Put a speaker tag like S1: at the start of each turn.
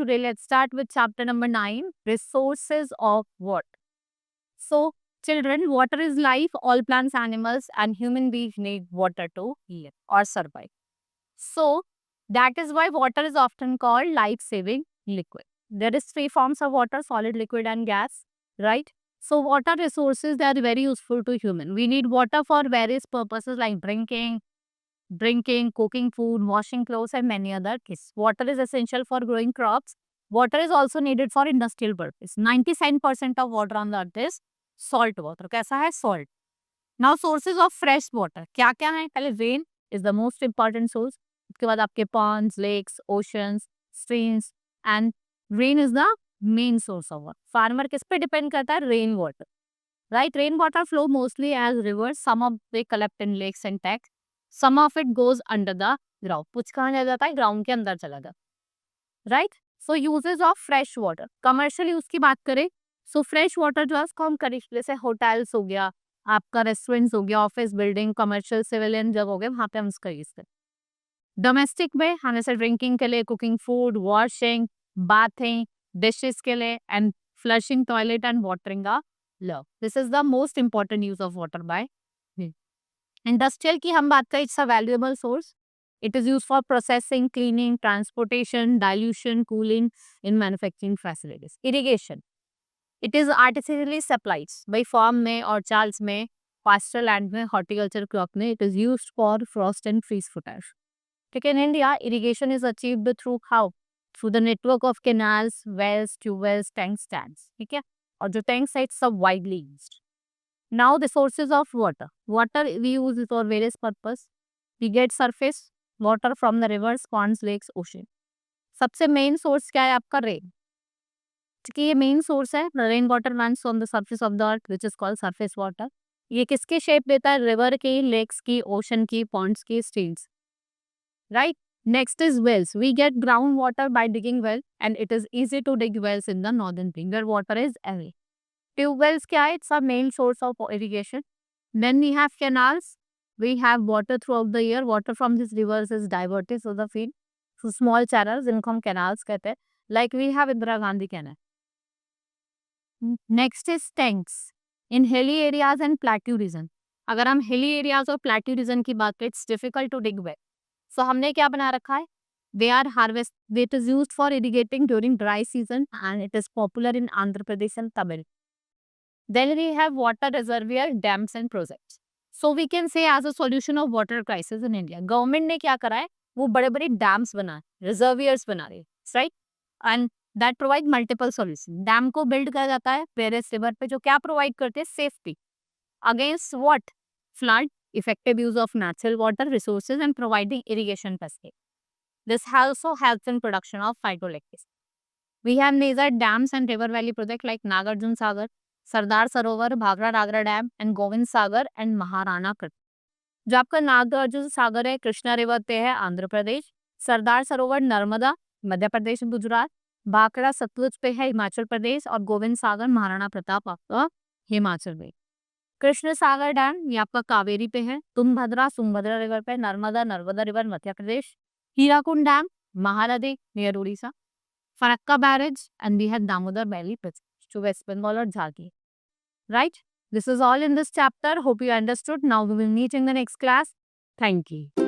S1: today let's start with chapter number 9, resources of water. So, children, water is life. All plants, animals, and human beings need water to live or survive. So, that is why water is often called life-saving liquid. There is three forms of water: solid, liquid, and gas. Right? So, water resources, they are very useful to human. We need water for various purposes like drinking, cooking food, washing clothes, and many other cases. Water is essential for growing crops. Water is also needed for industrial purpose. 97% of water on the earth is salt water. कैसा है? Salt. Now sources of fresh water. क्या क्या है? पहले rain is the most important source. उसके बाद आपके ponds, lakes, oceans, streams, and rain is the main source of water. Farmer किस पे depend करता है? Rain water. Right? Rain water flow mostly as rivers. Some of they collect in lakes and tanks. Some of it goes under the ground. कुछ कहाँ जा जाता है? Ground के अंदर चला जाता है. Right? So uses of fresh water. Commercial use की बात करें, सो फ्रेश वाटर जो है उसको हम करें, जैसे होटल्स हो गया, आपका रेस्टोरेंट्स हो गया, ऑफिस बिल्डिंग, कमर्शियल सिविलियन जगह हो गए, वहाँ पे हम उसका यूज करें. डोमेस्टिक में हम ऐसे ड्रिंकिंग के लिए, cooking food, washing, bathing, dishes के लिए, and flushing toilet and watering the lawn. This is the most important use of water by. Industrial की हम बात करें, it's a valuable source. It is use for processing, cleaning, transportation, dilution, cooling in manufacturing facilities. Irrigation, it is artificially supplied by farm में, orchards में, pasture land में, horticulture crop में. It is use for frost and freeze footage. ठीक है. In India irrigation is achieved through how? Through the network of canals, wells, tubewells, tanks, dams. ठीक है. और जो टैंक्स है, इट्स सब widely used. Now the sources of water. Water we use for various purpose. We get surface water from the rivers, ponds, lakes, ocean. सबसे main source क्या है आपका? रेन. ठीक है, ये मेन सोर्स है. Rain water runs on the surface of the earth which is called surface water. ये किसके शेप देता है? रिवर की, लेक्स की, ओशन की, पॉन्ड्स की, streams. Right. Next is wells. We get ground water by digging well and it is easy to dig wells in the northern thing where water is away. Tube wells क्या है? It's a main source of irrigation. Then we have canals. We have water throughout the year. Water from these rivers is diverted to the field through small channels, जिनको हम canals कहते हैं. Like we have Indira Gandhi Canal. Next is tanks. In hilly areas and plateau region. अगर हम hilly areas और plateau region की बात करें, it's difficult to dig well. So हमने क्या बना रखा है? They are harvest. It is used for irrigating during dry season and it is popular in Andhra Pradesh and Tamil. Then we have water reservoir, dams and projects. So we can say as a solution of water crisis in India, government ने क्या करा है? वो बड़े बड़े dams बना, रिजर्वियर्स बना रहे, right. And that provide multiple solution. Dam को बिल्ड किया जाता है वेरियस रिवर पे, जो क्या प्रोवाइड करते हैं? Safety against what? Flood, effective use of natural water resources and providing irrigation facility. This also helps in production of hydroelectricity. We have major dams and river valley project like Nagarjun Sagar, Sardar Sarovar, Bhakra Nangal dam and Gobind Sagar and Maharana कृत. जो आपका नागार्जुन सागर है, Krishna river पे है, आंध्र प्रदेश. सरदार सरोवर नर्मदा, मध्य प्रदेश, गुजरात. भाखड़ा सतलुज पे है, हिमाचल प्रदेश. और गोविंद सागर, महाराणा प्रताप आपका हिमाचल में. कृष्ण सागर डैम ये आपका कावेरी पे है. तुंगभद्रा, सोनभद्रा रिवर पे. Narmada, Narmada river, Madhya Pradesh. Hirakud dam, Mahanadi near Orissa. Farakka barrage and we have Damodar valley to West Bengal or Jharkhand. Right? This is all in this chapter. Hope you understood. Now we will meet in the next class. Thank you.